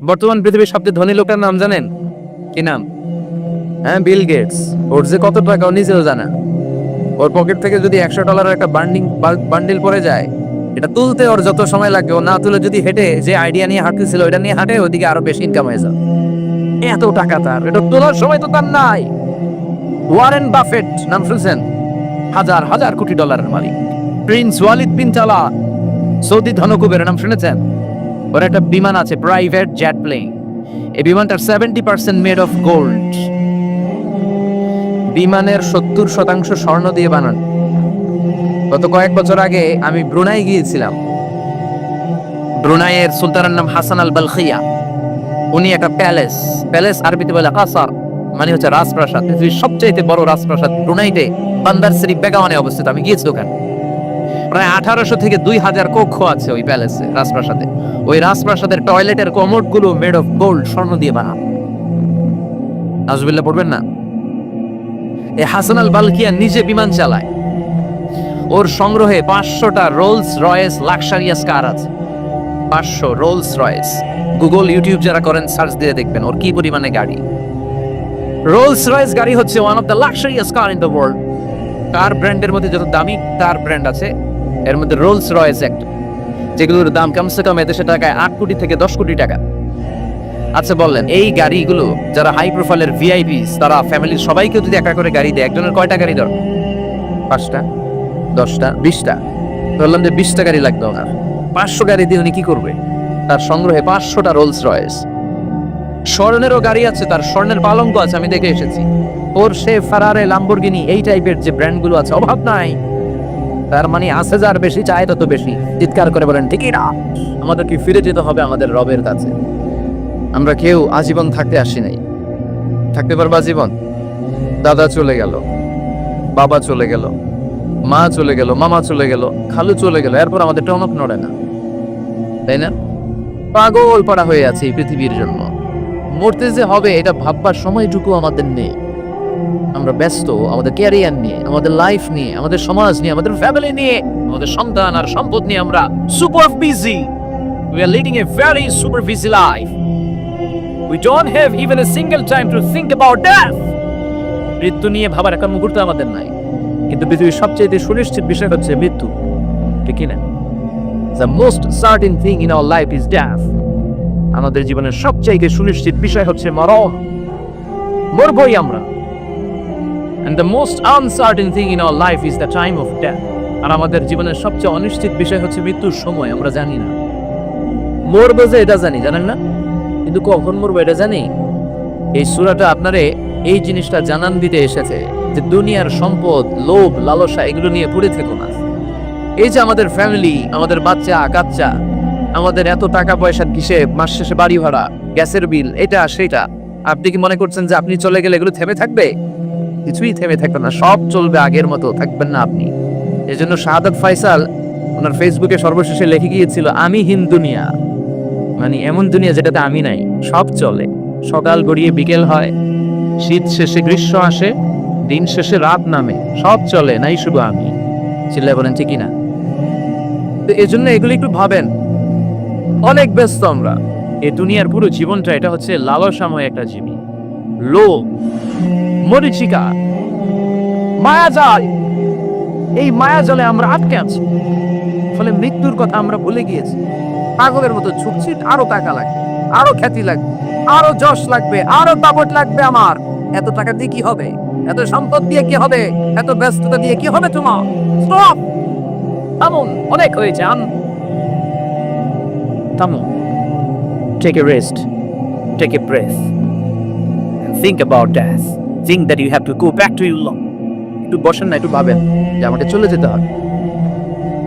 বর্তমান পৃথিবীর সবচেয়ে ধনী লোকের নাম জানেন? কি নাম? হ্যাঁ, বিল গেটস। ওর যে কত টাকা ও নিজেও জানে। ওর পকেট থেকে যদি $100 একটা বান্ডিল পড়ে যায়, এটা তুলতে ওর যত সময় লাগে, ও না তুলে যদি হেঁটে যে আইডিয়া নিয়ে হাঁটতেছিল ওইটা নিয়ে হাঁটে, ওইদিকে আরো বেশি ইনকাম হয়ে যায়। এত টাকা তার, এটা তোলার সময় তো তার নাই। ওয়ারেন বাফেট নাম শুনছেন? হাজার হাজার কোটি ডলারের মালিক। Prince Walid bin Talal, Saudi ধনকুবের নাম শুনেছেন? ওর একটা বিমান আছে, প্রাইভেট জেট প্লেন। এই বিমানটার 70% মেড অফ গোল্ড। বিমানের 70% স্বর্ণ দিয়ে বানানো। গত কয়েক বছর আগে আমি ব্রুনাই গিয়েছিলাম। ব্রুনাইয়ের সুলতানের নাম হাসান আল বালখিয়া। উনি একটা প্যালেস আরবিতে বলে কাসার, মানে হচ্ছে রাজপ্রাসাদ। পৃথিবীর সবচেয়ে বড় রাজপ্রাসাদ ব্রুনাইতে বান্দার শরীফ বেগাওয়ানে অবস্থিত। আমি গিয়েছি ওখানে। প্রায় 1800 থেকে 2000 কক্ষ আছে ওই প্যালেসে, রাজপ্রাসাদে। ওই রাজপ্রাসাদের টয়লেটের কমোড গুলো মেড অফ গোল্ড, স্বর্ণ দিয়ে বানানো। নাউজুবিল্লাহ পড়বেন না। এই হাসান আল বালখিয়া নিজে বিমান চালায়। ওর সংগ্রহে 500টা রোলস রয়েস লাক্সারিয়াস কার আছে। 500 রোলস রয়েস। গুগল ইউটিউব যারা করেন সার্চ দিয়ে দেখবেন ওর কি পরিমাণে গাড়ি। রোলস রয়েস গাড়ি হচ্ছে one of the luxurious car in the world. Car ব্র্যান্ডের মধ্যে যত দামি কার ব্র্যান্ড আছে এর মধ্যে রোলস রয়েস একটা, যেগুলোর দাম কমসে কম এদেশে টাকায় 8 কোটি থেকে 10 কোটি টাকা। আচ্ছা বললেন, এই গাড়িগুলো যারা হাই প্রোফাইলের ভিআইপিস, তারা ফ্যামিলির সবাইকে যদি একা করে গাড়ি দেয়, একজনের কয়টা গাড়ি দরকার? 5টা, 10টা, 20টা। বললাম যে 20টা গাড়ি লাগবে ওনার। 500 গাড়ি দিয়ে উনি কি করবে? তার সংগ্রহে 500টা রোলস রয়েস। স্বর্ণেরও গাড়ি আছে, তার স্বর্ণের পালঙ্ক আছে, আমি দেখে এসেছি। পোরশে, ফারারে, লাম্বরগিনি, এই টাইপের যে ব্র্যান্ডগুলো আছে, অভাব নাই। তার মানে আছে যার বেশি, চায় তত বেশি। চিৎকার করে বলেন ঠিকই না? আমাদের কি ফিরে যেতে হবে আমাদের রবের কাছে? আমরা কেউ আজীবন থাকতে আসি নাই। থাকতে পারবো আজীবন? দাদা চলে গেল, বাবা চলে গেল, মা চলে গেল, মামা চলে গেল, খালু চলে গেল, এরপর আমাদের টনক নড়ে না, তাই না? পাগল পাড়া হয়ে আছে এই পৃথিবীর জন্য। মরতে যে হবে এটা ভাববার সময়টুকু আমাদের নেই। আমরা ব্যস্ত আমাদের ক্যারিয়ার নিয়ে, আমাদের লাইফ নিয়ে, আমাদের সমাজ নিয়ে, আমাদের ফ্যামিলি নিয়ে, আমাদের সন্তান আর সম্পদ নিয়ে আমরা super busy. We are leading a very super busy life. We don't have even a single time to think about death. মৃত্যু নিয়ে ভাবার একটা মুহূর্ত আমাদের নাই। কিন্তু পৃথিবীর সবচেয়ে সুনিশ্চিত বিষয় হচ্ছে মৃত্যু, ঠিক না? The most certain thing in our life is death. আমাদের জীবনের সবচেয়ে সুনিশ্চিত বিষয় হচ্ছে মরণ। মরবই আমরা। And the most uncertain thing in our life is the time of death. আর আমাদের জীবনের সবচেয়ে অনিশ্চিত বিষয় হচ্ছে মৃত্যুর সময়। আমরা জানি না। মরবো যে এটা জানি, জানেন না? কিন্তু কখন মরবো এটা জানি? এই সূরাটা আপনারে এই জিনিসটা জানান দিতে এসেছে যে দুনিয়ার সম্পদ, লোভ, লালসা এগুলো নিয়ে পড়ে থেকো না। এই যে আমাদের ফ্যামিলি, আমাদের বাচ্চা কাচ্চা, আমাদের এত টাকা পয়সার কিসে, মাস শেষে বাড়ি ভাড়া, গ্যাসের বিল, এটা সেটা, আপনি কি মনে করছেন যে আপনি চলে গেলে এগুলো থেমে থাকবে? কিছুই থেমে থাকবে না, সব চলবে আগের মতো, থাকবেন না আপনি। এই জন্য শাহাদাত ফয়সাল ওনার ফেসবুকে সর্বশেষে লিখে গিয়েছিল, আমি হীন দুনিয়া, মানে এমন দুনিয়া যেটাতে আমি নাই। সব চলে, সকাল গড়িয়ে বিকেল হয়, শীত শেষে গ্রীষ্ম আসে, দিন শেষে রাত নামে, সব চলে, নাই শুধু আমি। চিল্লায় বলেন ঠিকই না? তো এই জন্য এগুলো একটু ভাবেন। অনেক ব্যস্ত আমরা। এই দুনিয়ার পুরো জীবনটা এটা হচ্ছে লালসাময় একটা জীবন, লোভ, মরিচিকা, মায়াজাল। এই মায়াজালে আমরা আটকে আছি। ফলে মৃত্যুর কথা আমরা ভুলে গিয়েছি। পাগলের মতো ছুটছি, আরো টাকা লাগবে, আরো খ্যাতি লাগবে, আরো যশ লাগবে, আরো দাপট লাগবে আমার। এত টাকা দিয়ে কি হবে? এত সম্পদ দিয়ে কি হবে? এত ব্যস্ততা দিয়ে কি হবে তোমার? স্টপ! থামুন, অনেক হয়েছে। থামুন, take a rest, take a breath, and think about death. Think that you have to go back to your Lord. একটু বসেন না, একটু ভাবেন যে আমাকে চলে যেতে হবে,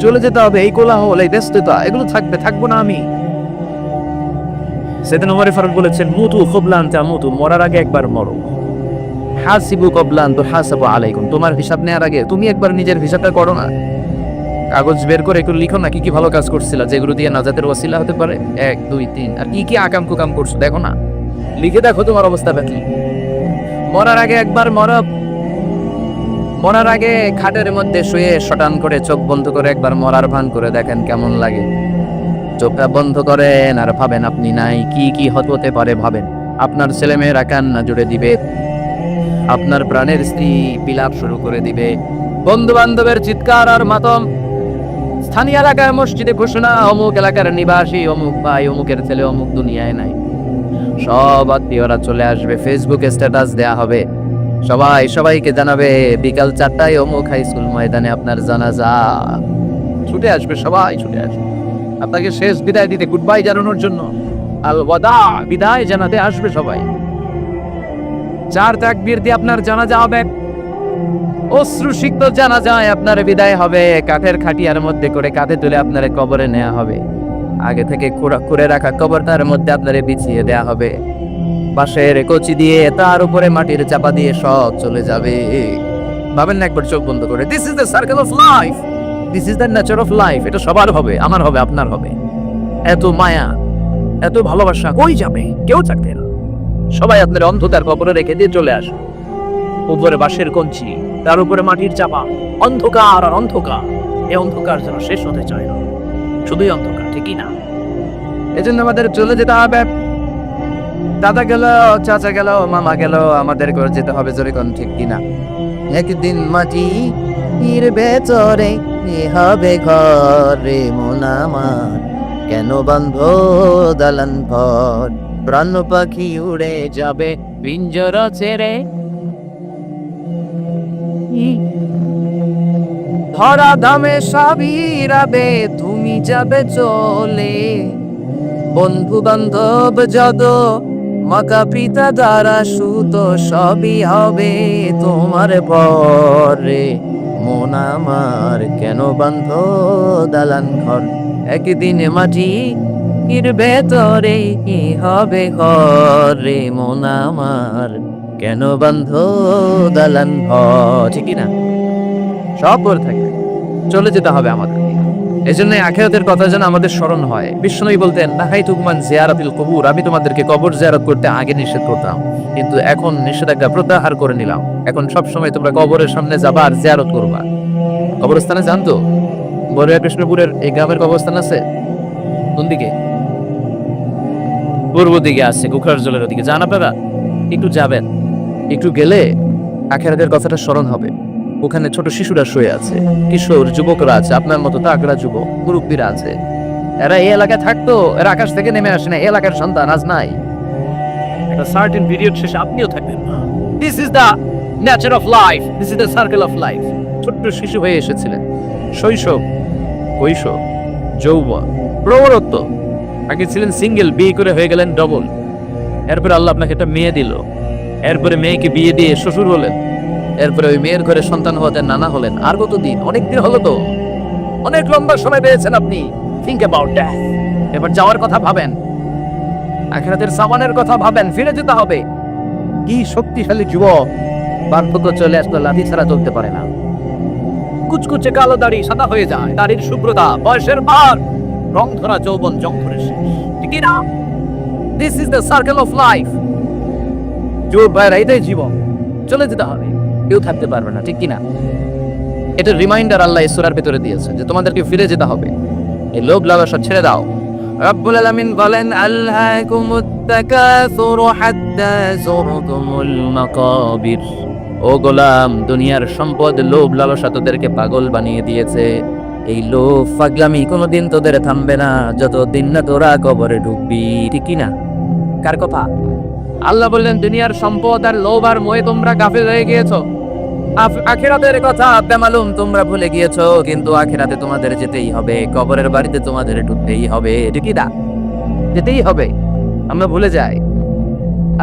চলে যেতে হবে। এই কোলাহল, এই ব্যস্ততা, এগুলো থাকবো না আমি। সেদিন ওমর ফারুক বলেছেন, মুতু ক্বাবলা আন তামুতু, মরার আগে একবার মরো। হাসিবু ক্বাবলা আন তুহাসাবু আলাইকুম, তোমার হিসাব নেওয়ার আগে তুমি একবার নিজের হিসাবটা করো না। কাগজ বের করে একটু লিখো না কি কি ভালো কাজ করছিলা, যেগুলো দিয়ে নাজাতের ওয়াসিলা হতে পারে। 1, 2, 3, আর কি কি আকাম কুকাম করছো দেখো না, লিখে দেখো তোমার অবস্থা কি। মরার আগে একবার মরো। মরার আগে খাটের মধ্যে শুয়ে শটান করে চোখ বন্ধ করে একবার মরার ভান করে দেখেন কেমন লাগে। চোখটা বন্ধ করেন আর ভাবেন আপনি নাই, কি কি হতে পারে ভাবেন। আপনার ছেলেমেয়েরা কান্না জুড়ে দিবে, আপনার প্রাণের স্ত্রী বিলাপ শুরু করে দিবে, বন্ধু বান্ধবের চিৎকার আর মাতম, স্থানীয় এলাকার মসজিদে ঘোষণা, অমুক এলাকার নিবাসী অমুক ভাই অমুকের ছেলে অমুক দুনিয়ায় নাই। সব আত্মীয়রা চলে আসবে, ফেসবুকে স্ট্যাটাস দেয়া হবে, সবাই সবাইকে জানাবে বিকাল 4টায় অমুক হাই স্কুল ময়দানে আপনার জানাজা। ছুটে আসবে, সবাই ছুটে আসবে আপনাকে শেষ বিদায় দিতে, গুড বাই জানানোর জন্য, আল ওয়াদা, বিদায় জানাতে আসবে সবাই। 4 তাকবীর দিয়ে আপনার জানাজা হবে, অশ্রুসিক্ত জানাজায় আপনার বিদায় হবে, কাঠের খাটিয়ার মধ্যে করে কাঁধে তুলে আপনার কবরে নেওয়া হবে, আগে থেকে করে রাখা কবরটার মধ্যে আপনারে বিছিয়ে দেয়া হবে, বাঁশের কচি দিয়ে তার উপরে মাটির চাপা দিয়ে সব চলে যাবে। ভাবেন না একবার চোখ বন্ধ করে, this is the circle of life, this is the nature of life. এটা সবার হবে, আমার হবে, আপনার হবে। এত মায়া, এত ভালোবাসা কই যাবে? কেউ থাকবে না, সবাই আপনার অন্ধকার কবরে রেখে দিয়ে চলে আসে। উপরে বাঁশের কঞ্চি, তার উপরে মাটির চাপা, অন্ধকার আর অন্ধকার। এই অন্ধকার যেন শেষ হতে চায় না, শুধুই অন্ধকার, ঠিকই না? এজন্য আমাদের চলে যেতে হবে। দাদা গেল, চাচা গেল, মামা গেল, আমাদের করে যেতে হবে, জোরে কোন ঠিক কিনা? একদিন মাটির ভেতরে হবে ঘরে মন আমার, কেন বান্ধ দালান ঘর, প্রাণ পাখি উড়ে যাবে পিঞ্জরা ছেড়ে, ধরা ধামে সাবিরাবে তুমি যাবে চলে, বন্ধু বান্ধব যত মাকা পিতা দ্বারা সুত সবই হবে তোমার পরে, মন আমার কেন বান্ধ দালান ঘর, একদিন মাটি এর ভেতরে কি হবে ঘরে, মন আমার কেন বান্ধ দালান ঘর, ঠিক না? সব করে থাকবে, চলে যেতে হবে আমাদের। এজন্য আখিরাতের কথা যেন আমাদের স্মরণ হয়। বিষ্ণুই বলতেন, নাহাইতুকুমান জিয়ারাতিল কবুর, আমি তোমাদেরকে কবর জিয়ারত করতে আগে নিষেধ করতাম, কিন্তু এখন নিষেধাজ্ঞা প্রত্যাহার করে নিলাম। এখন সব সময় তোমরা কবরের সামনে যাবা আর জিয়ারত করবা। কবরস্থানে জানতো বড়িয়া কৃষ্ণপুরের এই গ্রামের কবরস্থান আছে কোন দিকে? পূর্ব দিকে আছে, কুখার জলের ওদিকে। যান আপনারা, একটু যাবেন, একটু গেলে আখিরাতের কথাটা স্মরণ হবে। ওখানে ছোট শিশুরা শুয়ে আছে, কিশোর যুবকরা আছে, আপনার মতো তাগড়া যুবক মুরব্বীরা আছে। এরা এই এলাকায় থাকতো, এরা আকাশ থেকে নেমে আসে না, এই এলাকার সন্তান আজ নাই। একটা সার্টেন পিরিয়ড শেষে আপনিও থাকবেন না। This is the nature of life, this is the circle of life. ছোট্ট শিশু হয়ে এসেছিলেন, শৈশব, কৈশোর, যৌবন, প্রৌঢ়ত্ব, আগে ছিলেন সিঙ্গেল, বিয়ে করে হয়ে গেলেন ডবল। এরপরে আল্লাহ আপনাকে একটা মেয়ে দিল, এরপরে মেয়েকে বিয়ে দিয়ে শ্বশুর হলেন, এরপরে ওই মেয়ের ঘরে সন্তান হওয়াতে নানা হলেন। আর কতদিন? অনেক দিন হলো তো, অনেক লম্বা সময় পেয়েছেন আপনি। Think about that. এবার যাওয়ার কথা ভাবেন, আখিরাতের সামানের কথা ভাবেন, ফিরে যেতে হবে। কি শক্তিশালী যুবক, বার্ধক্য চলে আসলো, লাঠি ছাড়া চলতে পারে না। কুচকুচে কালো দাড়ি সাদা হয়ে যায়, দাড়ির শুভ্রতা, বয়সের ভার, রং ধরা যৌবন জং ধরে শেষ, ঠিক না? This is the circle of life. যুবক ভাইরা, এটাই জীবন, চলে যেতে হবে, কেউ থাকতে পারবে না, ঠিক কিনা? এটা রিমাইন্ডার আল্লাহ এই সূরার ভিতরে দিয়েছে যে তোমাদেরকে ফিরে যেতে হবে, এই লোভ লালসা ছেড়ে দাও। রব্বুল আলামিন বলেন, আল্লাকুমুত তাকাসুরু হাত্তা যুরতুমুল মাকাবির। ও গোলাম, দুনিয়ার সম্পদ, লোভ লালসা তোদেরকে পাগল বানিয়ে দিয়েছে। এই লোভ পাগলামি কোনোদিন তোদের থামবে না যতদিন না তোরা কবরে ঢুকবি, ঠিক কিনা? কার কথা? আল্লাহ বললেন, দুনিয়ার সম্পদ আর লোভ আর মোহে তোমরা গাফিল হয়ে গিয়েছো, আখিরাতের কথা বেমালুম তোমরা ভুলে গিয়েছো। কিন্তু আখিরাতে তোমাদের যেতেই হবে, কবরের বাড়িতে তোমাদের ঢুকতেই হবে, ঠিকই না? যেতেই হবে, আমরা ভুলে যাই।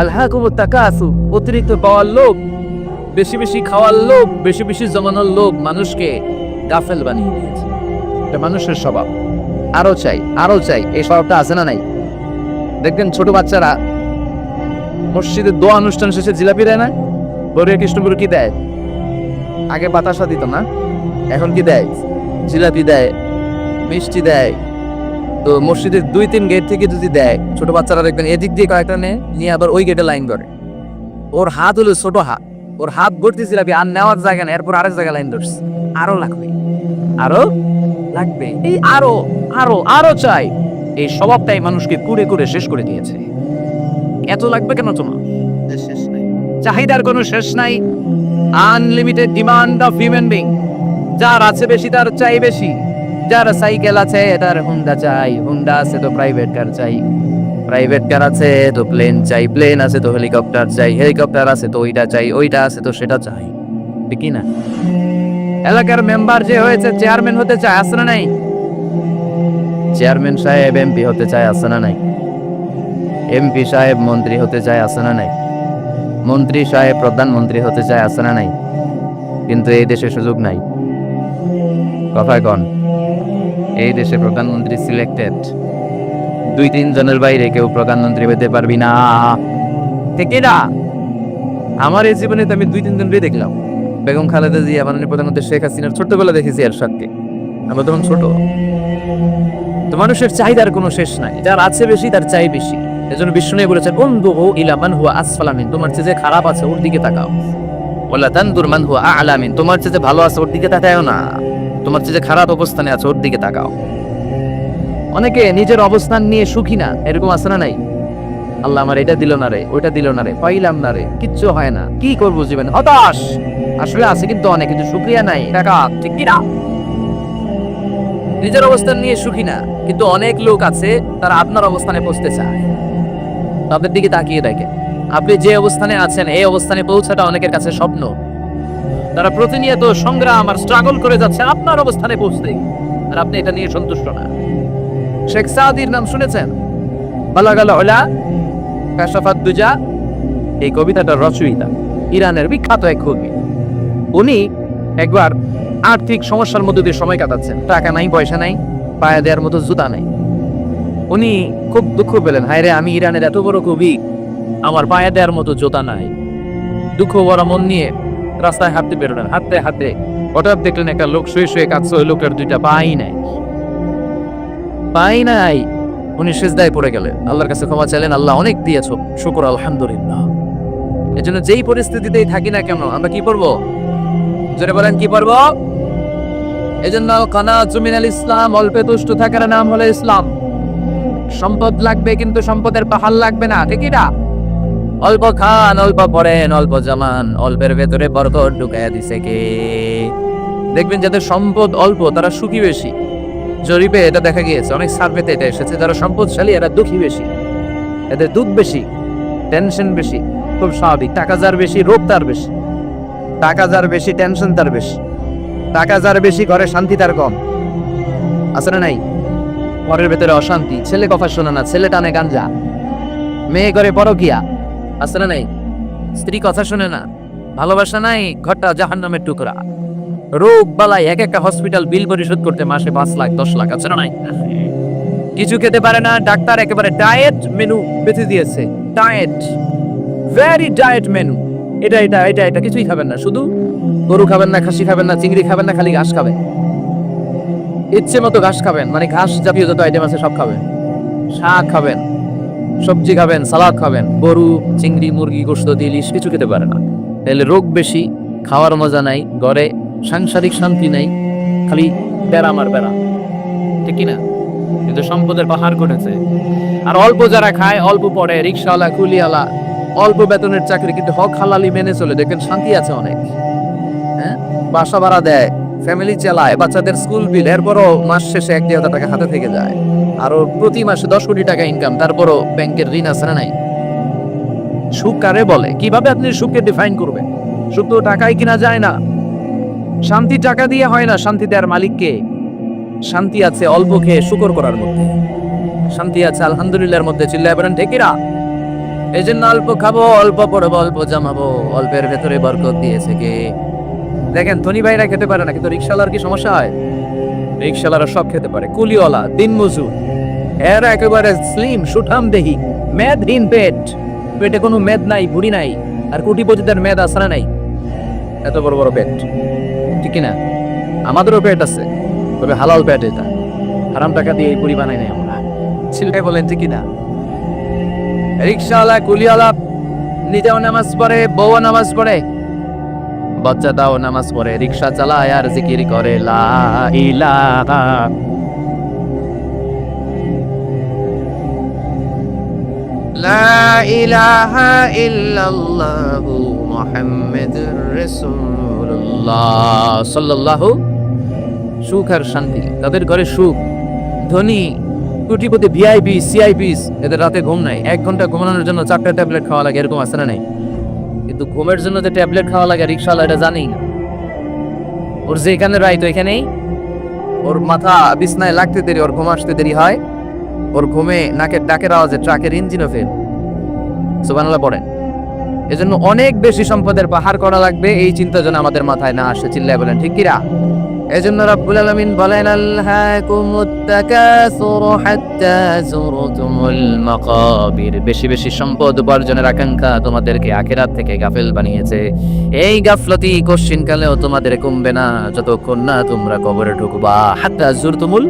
আলহাকুমুত তাকাসু, অতিরিক্ত পাওয়ার লোভ, বেশি বেশি খাওয়ার লোভ, বেশি বেশি জমানোর লোভ মানুষকে গাফেল বানিয়ে দিয়েছে। এটা মানুষের স্বভাব, আরো চাই আরো চাই, এই স্বভাবটা আছে না নাই? দেখবেন ছোট বাচ্চারা মসজিদের দোয়া অনুষ্ঠান শেষে জিলাপি দেয় না? বড়িয়া কৃষ্ণপুর কি দেয়? আগে বাতাসা দিত না, এখন কি দেয়? জিলাপি দেয়, মিষ্টি দেয়। তো মসজিদের 2-3 গেট থেকে যদি দেয়, ছোট বাচ্চারা দেখবেন এদিক দিয়ে কয়েকটা নিয়ে আবার ওই গেটে লাইন করে। ওর হাত হলো ছোট হাত, ওর হাত ভর্তি জিলাপি, আর নেওয়ার জায়গা নেই, এরপর আরেক জায়গায় লাইন ধরছে। আরো লাগবে, আরো লাগবে, এই আরো আরো আরো চাই। এই স্বভাবটাই মানুষকে কুড়ে কুড়ে শেষ করে দিয়েছে। এত লাগবে কেন তোমার? শেষ নাই, চাহিদার কোনো শেষ নাই। Unlimited demand of human being. যার আছে বেশি তার চাই বেশি। যার সাইকেল আছে তার হুন্ডা চাই, হুন্ডা আছে তো প্রাইভেট কার চাই, প্রাইভেট কার আছে তো প্লেন চাই, প্লেন আছে তো হেলিকপ্টার চাই, হেলিকপ্টার আছে তো ওইটা চাই, ওইটা আছে তো সেটা চাই, ঠিক না? এলাকার মেম্বার যে হয়েছে চেয়ারম্যান হতে চায়, আছে না নাই? চেয়ারম্যান সাহেব এমপি হতে চায়, আছে না নাই? এমপি সাহেব মন্ত্রী হতে চায়, আছে না নাই? মন্ত্রী সাহেব প্রধানমন্ত্রী হতে চায়, আছে না নাই? কিন্তু এই দেশে সুযোগ নাই। কথায় কন, এই দেশে প্রধানমন্ত্রী সিলেক্টেড। 2-3 জনের বাইরে কেউ প্রধানমন্ত্রী হতে পারবি না, ঠিক না? আমার এই জীবনে তো আমি 2-3 জনকে দেখলাম। বেগম খালেদা জিয়া, মাননীয় প্রধানমন্ত্রী শেখ হাসিনার ছোট্টবেলা দেখেছি এরশাদকে। আমরা তখন ছোট। তো মানুষের চাহিদার কোনো শেষ নাই। যার আছে বেশি তার চাই বেশি। এজন্য বিষ্ণু বলেছেন, উনদুরু ইলা মান হুয়া আসফালা মিন, তোমার চেয়ে যে খারাপ আছে ওর দিকে তাকাও। ওয়ালা তানদুর মান হুয়া আ'লা মিন, তোমার চেয়ে যে ভালো আছে ওর দিকে তাকাও না, তোমার চেয়ে যে খারাপ অবস্থানে আছে ওর দিকে তাকাও। অনেকে নিজের অবস্থান নিয়ে সুখী না, এরকম আছে না নাই? আল্লাহ আমার এটা দিল না রে, ওইটা দিল না রে, পাইলাম না রে, কিচ্ছু হয় না, কি করবো জীবনে, হতাশ। আসলে আছে কিন্তু অনেক, কিন্তু শুকরিয়া নাই, টাকা, ঠিক কি না? নিজের অবস্থান নিয়ে সুখী না, কিন্তু অনেক লোক আছে তারা আপনার অবস্থানে পৌঁছতে চায়। তাদের দিকে তাকিয়ে দেখেন, আপনি যে অবস্থানে আছেন এই অবস্থানে পৌঁছাটা অনেকের কাছে স্বপ্ন। তারা প্রতিনিয়ত সংগ্রাম আর স্ট্রাগল করে যাচ্ছে আপনার অবস্থানে পৌঁছতে, আর আপনি এটা নিয়ে সন্তুষ্ট না। শেখ সাদির নাম শুনেছেন? বালাগাল উলা কাশাফাত দুজা, এই কবিতাটার রচয়িতা ইরানের বিখ্যাত এক কবি। উনি একবার আর্থিক সমস্যার মধ্যে দিয়ে সময় কাটাচ্ছেন, টাকা নাই, পয়সা নাই, পায়ে দেওয়ার মতো জুতা নাই। উনি খুব দুঃখ পেলেন, হায় রে, আমি ইরানের এত বড় কবি, আমার পায়ে দেওয়ার মতো জুতা নাই। দুঃখ ভরা মন নিয়ে রাস্তায় হাঁটতে বেরোলেন। হাঁটতে হাঁটতে হঠাৎ দেখলেন একটা লোক শুয়ে শুয়ে কাঁদছে, ওই লোকের 2টা পাই নাই, পাই নাই। উনি সিজদায় পড়ে গেলেন, আল্লাহর কাছে ক্ষমা চাইলেন, আল্লাহ অনেক দিয়েছো, শুকর আলহামদুলিল্লাহ। এজন্য যেই পরিস্থিতিতেই থাকি না কেন আমরা কি করবো? জোরে বলেন, কি করবো? এজন্য কানাতু মিনাল ইসলাম, অল্পে তুষ্ট থাকার নাম হলো ইসলাম। সম্পদ লাগবে কিন্তু সম্পদের পাহাড় লাগবে না, ঠিক না? অল্প খান, অল্প পড়েন, অল্প জামান, অল্পের ভেতরে বরকত ঢুকাইয়া দিছে কে? দেখবেন যাদের সম্পদ অল্প তারা সুখী বেশি। জরিপে এটা দেখা গিয়েছে, অনেক সার্ভেতে এটা এসেছে, যারা সম্পদশালী এরা দুঃখী বেশি, এদের দুঃখ বেশি, টেনশন বেশি। খুব স্বাভাবিক, টাকা যার বেশি রোগ তার বেশি, টাকা যার বেশি টেনশন তার বেশি, টাকা যার বেশি ঘরে শান্তি তার কম, আছে না নাই? ঘরের ভেতরে অশান্তি, ছেলে কথা শোনে না, ছেলে টানে গাঞ্জা, মেয়ে করে পরকিয়া, আছে না নাই? স্ত্রী কথা শোনে না, ভালোবাসা নাই, ঘরটা জাহান্নামের টুকরা। রোগ বালাই, এক একটা হসপিটাল বিল পরিশোধ করতে মাসে 5 লাখ 10 লাখ, আছে না নাই? কিছু খেতে পারে না, ডাক্তার একেবারে ডায়েট মেনু বেঁধে দিয়েছে। ডায়েট, ভেরি ডায়েট মেনু, এটা এটা এটা এটা কিছুই খাবেন না, শুধু গরু খাবেন না, খাসি খাবেন না, চিংড়ি খাবেন না, খালি ঘাস খাবেন, ইচ্ছে মতো ঘাস খাবেন, মানে ঘাস জাতীয় যত আইটেম আছে সব খাবেন, শাক খাবেন, সবজি খাবেন, সালাদ খাবেন। গরু, চিংড়ি, মুরগি, গোশত, ইলিশ কিছু খেতে পারে না। তাহলে রোগ বেশি, খাওয়ার মজা নাই, ঘরে সাংসারিক শান্তি নাই, খালি বেড়াম আর বেড়া, ঠিক না? কিন্তু সম্পদের পাহাড় করেছে। আর অল্প যারা খায়, অল্প পড়ে, রিক্সাওয়ালা, কুলিওয়ালা, অল্প বেতনের চাকরি, কিন্তু হক হালালি মেনে চলে, দেখেন শান্তি আছে অনেক। হ্যাঁ, বাসা ভাড়া দেয়, ফ্যামিলি চালায়, বাচ্চাদের স্কুল বিল, এরপরও মাস শেষে 1-2 হাজার টাকা হাতে থেকে যায়। আরো প্রতি মাসে 10 কোটি টাকা ইনকাম, তারপরও ব্যাংকের ঋণ আছে না নাই? সুখ কারে বলে? কিভাবে আপনি সুখকে ডিফাইন করবেন? সুখ তো টাকায় কিনা যায় না, শান্তি টাকা দিয়ে হয় না, শান্তি দেওয়ার মালিককে। শান্তি আছে অল্প খেয়ে শুকর করার মধ্যে, শান্তি আছে আলহামদুলিল্লাহর মধ্যে, চিল্লায় বলেন ঠিক না? এই জন্য অল্প খাবো, অল্প পড়বো, অল্প জামাবো, অল্পের ভেতরে বরকত দিয়েছে কে? দেখেন ধনী ভাইরা খেতে পারে না, কিন্তু রিক্সাওয়ালার কি সমস্যা হয়? রিক্সাওয়ালারা সব খেতে পারে, কুলিওয়ালা, দিনমজুর, এরা একেবারে স্লিম সুঠাম দেহি, মেদহীন পেট, পেটে কোনো মেদ নাই, ভুড়ি নাই। আর কোটিপতিদের মেদ আসরা নাই, এত বড় বড় পেট, ঠিক না? আমাদেরও পেট আছে, তবে হালাল পেট, এটা হারাম টাকা দিয়ে এই পুরি বানাই নাই আমরা, ছিলকাই বলেন ঠিক না? রিক্সাওয়ালা, কুলিওয়ালা নিজেও নামাজ পড়ে, বউও নামাজ পড়ে, বাচ্চাটাও নামাজ পড়ে, রিক্সা চালায় আর জিকির করে লা ইলাহা। লা ইলাহা ইল্লাল্লাহু মুহাম্মাদুর রাসূলুল্লাহ সাল্লাল্লাহু। সুখ আর শান্তি, তাদের ঘরে সুখ। ধনী কোটিপতি ভিআইপি সিআইপিস, এদের রাতে ঘুম নাই। 1 ঘন্টা ঘুমানোর জন্য 4টা ট্যাবলেট খাওয়া লাগে, এরকম আছে না নাই? কিন্তু ঘুমের জন্য যে ট্যাবলেট খাওয়া লাগে রিকশাওয়ালা এটা জানি না। ওর যেখানে রাইতো এখানেই ওর মাথা বিছনায় লাগতে দেরি, ওর ঘুম আসতে দেরি হয়। ওর ঘুমে নাকের ডাকের আওয়াজে ট্রাকের ইঞ্জিনও ফেল। সুবহানাল্লাহ পড়েন। এজন্য অনেক বেশি সম্পদের পাহাড় করা লাগবে, এই চিন্তা যেন আমাদের মাথায় না আসে। চিল্লায় বলেন ঠিক কিরা? এজন্য রাব্বুল আলামিন বলেন আল্লাকুমুত তাকাসুরু হাত্তা যুরতুমুল মাকাবির। বেশি বেশি সম্পদ উপার্জনের আকাঙ্ক্ষা তোমাদেরকে আখিরাত থেকে গাফেল বানিয়েছে। এই গাফলতি কোশ্চিনকালেও তোমাদের কমবে না যতক্ষণ না তোমরা কবরে ঢুকবা। হাত্তা যুরতুমুল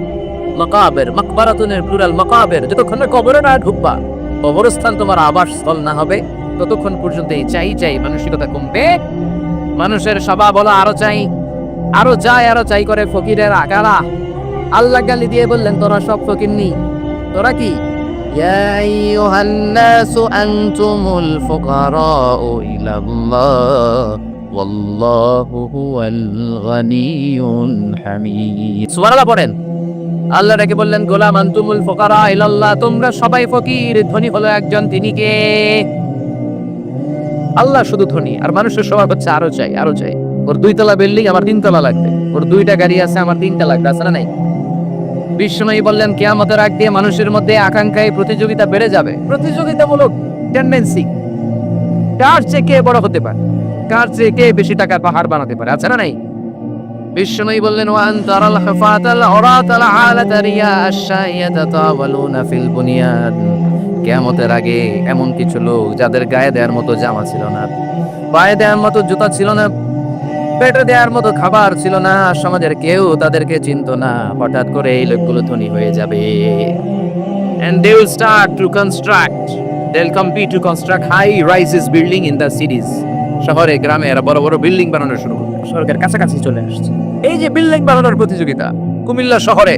মাকাবির, মাকবারাতুনের প্লুরাল মাকাবির, যতক্ষণ না কবরে না ঢুকবা, কবরস্থান তোমার আবাসস্থল না হবে, ততক্ষণ পর্যন্ত এই চাই চাই মানসিকতা কমবে। মানুষের স্বভাব হলো আরো চাই, আরো চাই করে ফকিরের আকারা। আল্লাহ গালি দিয়ে বললেন তোরা সব ফকিরনি, তোরা কি? ইয়া আইয়ুহান নাসু আনতুমুল ফুকারাউ ইলাল্লাহ ওয়াল্লাহু হুয়াল গানিয়ুল হামিদ। সুবহানাল্লাহ পড়েন। আল্লাহ রেখে বললেন গোলাম আনতুমুল ফুকারা ইলাল্লাহ, তোমরা সবাই ফকির, ধনী হলো একজন, তিনি কে? আল্লাহ শুধু ধনী, আর মানুষের স্বভাব হচ্ছে আরো চাই, আরো চাই। ওর 2 তলা বিল্ডিং, আমার 3 তলা লাগবে। ওর 2টা গাড়ি আছে, আমার 3টা লাগবে। আছে না নাই? বিশ্বনবী বললেন কিয়ামতের আগ দিয়ে মানুষের মধ্যে আকাঙ্ক্ষায় প্রতিযোগিতা বেড়ে যাবে, প্রতিযোগিতামূলক টেন্ডেন্সি। কার চেয়ে কে বড় হতে পারে, কার চেয়ে কে বেশি টাকার পাহাড় বানাতে পারে। আছে না নাই? বিশ্বনবী বললেন ওয়ান তারাল হাফাতাল উরাতাল আলাতা রিয়া আশ-শাইয়াতা তাওয়ালুনা ফিল বুনিয়ান। কিয়ামতের আগে এমন কিছু লোক যাদের গায়ে দেওয়ার মতো জামা ছিল না, পায়ে দেওয়ার মতো জুতা ছিল না, পেটে দেওয়ার মতো খাবার ছিল না, সমাজের কেউ তাদেরকে চিনতো না। হঠাৎ করে এই লোকগুলো ধনী হয়ে যাবে। And they will start to construct, they'll compete to construct high rises building in the cities. শহরে গ্রামে এরা বড় বড় বিল্ডিং বানানো শুরু করবে, সরকার কাছাকাছি চলে আসছে। এই যে বিল্ডিং বানানোর প্রতিযোগিতা, কুমিল্লা শহরে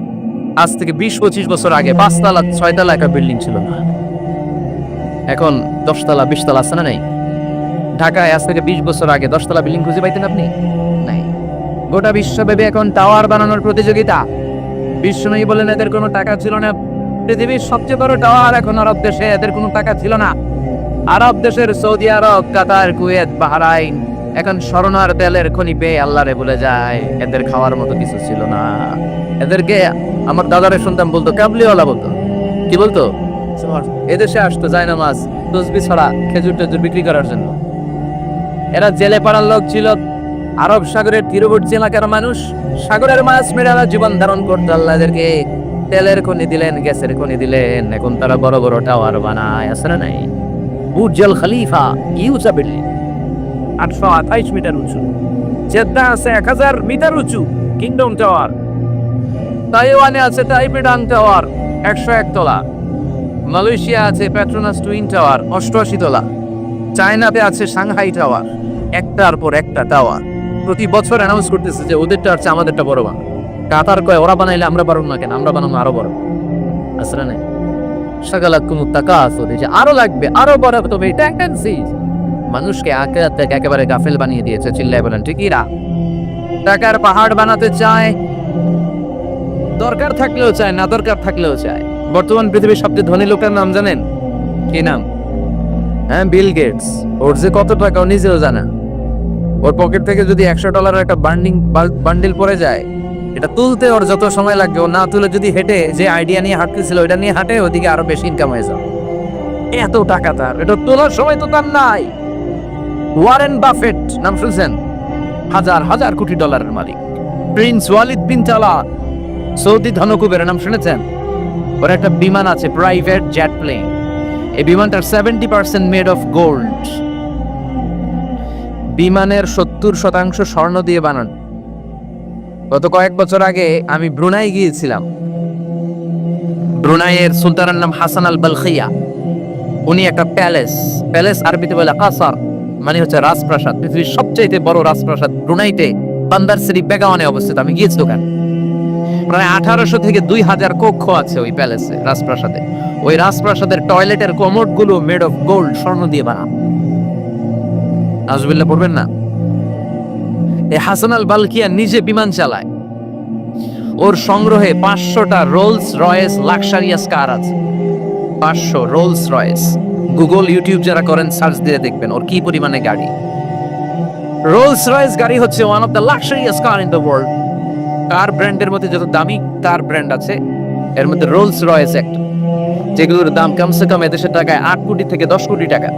আজ থেকে 20-25 বছর আগে 5 তলা 6 তলা একটা বিল্ডিং ছিল না, এখন 10 তলা 20 তলা। আছে না নাই? ঢাকায় আজ থেকে 20 বছর আগে 10 তলা বিল্ডিং খুঁজে পাইতেন আপনি? নাই। গোটা বিশ্বব্যাপী এখন টাওয়ার বানানোর প্রতিযোগিতা। বিশ্বনবী বলেন এদের কোনো টাকা ছিল না। পৃথিবীর সবচেয়ে বড় টাওয়ার এখন আরব দেশে, এদের কোনো টাকা ছিল না। আরব দেশের সৌদি আরব, কাতার, কুয়েত, বাহরাইন এখন স্বর্ণার তেলের খনি পেয়ে আল্লাহরে ভুলে যায়। এদের খাওয়ার মতো কিছু ছিল না। এদেরকে আমার দাদারে শুনতাম বলতো কাবলিওয়ালা বলতো। কি বলতো? এদেশে আসতো জায়নামাজ তসবিহ ছড়া খেজুর টেজুর বিক্রি করার জন্য। এরা জেলে পাড়ার লোক ছিল। আরব সাগরের তীরবর্তী এলাকার মানুষ, সাগরের মাছ মেরে জীবন ধারণ করতো। আল্লাহ এদেরকে তেলের খনি দিলেন, গ্যাসের খনি দিলেন, এখন তারা বড় বড় টাওয়ার বানায়। আছে না নাই? বুর্জ আল খলিফা ইউসা বিল্ডিং 828 মিটার উঁচু। জেদ্দা আছে 1000 মিটার উঁচু কিংডম টাওয়ার। তাইওয়ানে আছে তাইপেডাং টাওয়ার 101 তলা। মালয়েশিয়া আছে পেট্রোনাস টুইন টাওয়ার 88 তলা। চায়নাতে আছে সাংহাই টাওয়ার, একটার পর একটা টাওয়ার। প্রতি বছর অ্যানাউন্স করতেছে যে ওদেরটা আছে আমাদেরটা বড় বানা। কাতার কয় ওরা বানাইলে আমরা পারব না কেন, আমরা বানানো আরো বড়। আসলে নাই শাগালাকুমুত তাকাসুর, যে আরো লাগবে, আরো বড় হবে। টেন্ডেন্সি মানুষকে আখিরাত থেকে একেবারে গাফেল বানিয়ে দিয়েছে। চিল্লায় বলেন ঠিকইরা? টাকার পাহাড় বানাতে চায়, দরকার থাকলেও চায়, না দরকার থাকলেও চায়। বর্তমান পৃথিবীর সবচেয়ে ধনী লোকের নাম জানেন? কি নাম? হ্যাঁ, বিল গেটস। ওর যে কত টাকা ও নিজেও জানে। ওর পকেট থেকে যদি $100 একটা বান্ডিল পড়ে যায়, এটা তুলতে ওর যত সময় লাগবে, ও না তুলে যদি হেঁটে যে আইডিয়া নিয়ে হাঁটতেছিল ওইটা নিয়ে হাঁটে, ওদিকে আরো বেশি ইনকাম হয়ে যাবে। এত টাকা তার, এটা তোলার সময় তো তার নাই। ওয়ারেন বাফেট নাম শুনছেন? হাজার হাজার কোটি ডলারের মালিক। Prince Walid bin Talal, Saudi ধনকুবের নাম শুনেছেন? ওর একটা বিমান আছে, প্রাইভেট জেট প্লেন। এই বিমানটার 70% মেড অফ গোল্ড। বিমানের 70% স্বর্ণ দিয়ে বানানো। গত কয়েক বছর আগে আমি ব্রুনাই গিয়েছিলাম। ব্রুনাইয়ের সুলতানের নাম হাসান আল বালখিয়া। উনি একটা প্যালেস আরবিতে বলে কাসার, মানে হচ্ছে রাজপ্রাসাদ। পৃথিবীর সবচেয়ে বড় রাজপ্রাসাদ ব্রুনাইতে বান্দার সিরি বেগাওয়ানে অবস্থিত। আমি গিয়েছি ওখানে। প্রায় 1800 থেকে 2000 কক্ষ আছে ওই প্যালেসে, রাজপ্রাসাদে। ওই রাজপ্রাসাদের টয়লেটের কমোড গুলো মেড অফ গোল্ড, স্বর্ণ দিয়ে বানানো। আউযুবিল্লাহ পড়বেন না। এই হাসান আল বালকিয়া নিজে বিমান চালায়, ওর সংগ্রহে 500টা রোলস রয়েস লাক্সারিয়াস কার আছে। 500 রোলস রয়েস। গুগল ইউটিউব যারা করেন সার্চ দিয়ে দেখবেন ওর কি পরিমাণে গাড়ি। রোলস রয়েস গাড়ি হচ্ছে one of the luxurious car in the world. Car ব্র্যান্ডের মধ্যে যত দামি কার ব্র্যান্ড আছে এর মধ্যে রোলস রয়েস একটা, যেগুলোর দাম কমসে কম এদেশের টাকায় 8 কোটি থেকে 10 কোটি টাকা।